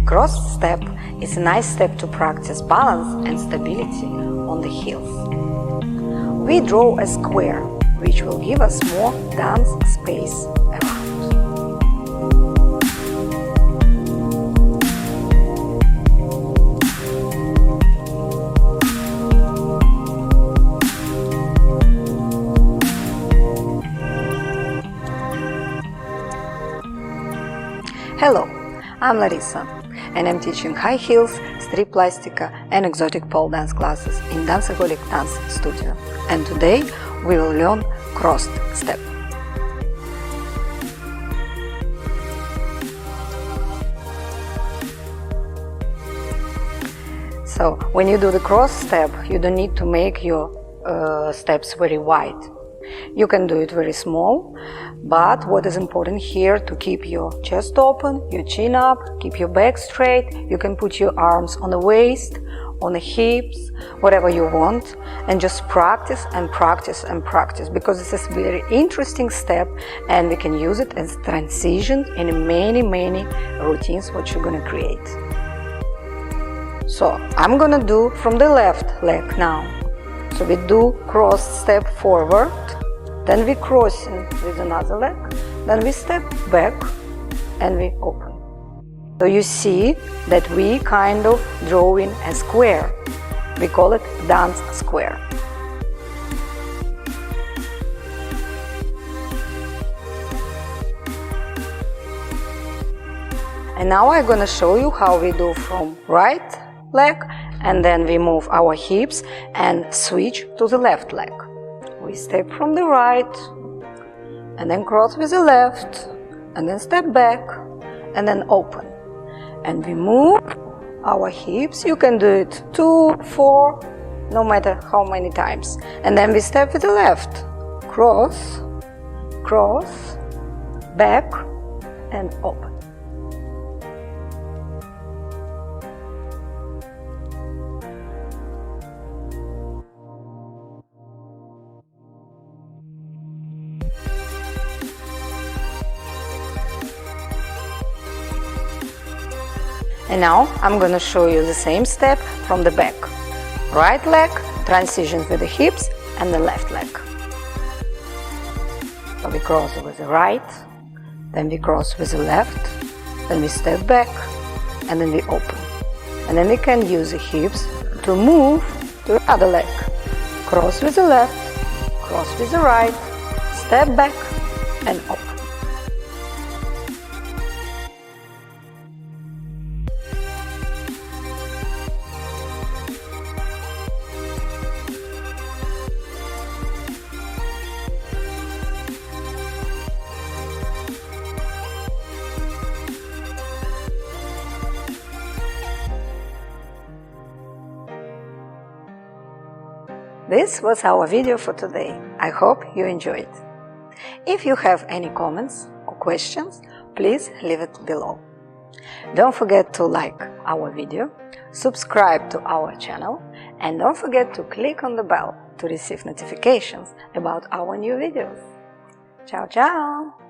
Cross step is a nice step to practice balance and stability on the heels. We draw a square, which will give us more dance space around. Hello, I'm Larissa, and I'm teaching high heels, strip plastica and exotic pole dance classes in Danceaholic Dance Studio. And today we will learn crossed step. So when you do the cross step, you don't need to make your steps very wide. You can do it very small, but what is important here to keep your chest open, your chin up, keep your back straight. You can put your arms on the waist, on the hips, whatever you want, and just practice and practice and practice, because this is a very interesting step and we can use it as transition in many routines what you're gonna create. So I'm gonna do from the left leg now. So we do cross step forward, then we crossing with another leg, then we step back and we open. So you see that we kind of drawing a square. We call it dance square. And now I'm gonna show you how we do from right leg, and then we move our hips and switch to the left leg. We step from the right, and then cross with the left, and then step back, and then open. And we move our hips. You can do it 2, 4, no matter how many times. And then we step with the left, cross, cross, back, and open. And now I'm going to show you the same step from the back. Right leg, transitions with the hips, and the left leg. So we cross with the right, then we cross with the left, then we step back, and then we open. And then we can use the hips to move to the other leg. Cross with the left, cross with the right, step back, and open. This was our video for today. I hope you enjoyed. If you have any comments or questions, please leave it below. Don't forget to like our video, subscribe to our channel, and don't forget to click on the bell to receive notifications about our new videos. Ciao, ciao!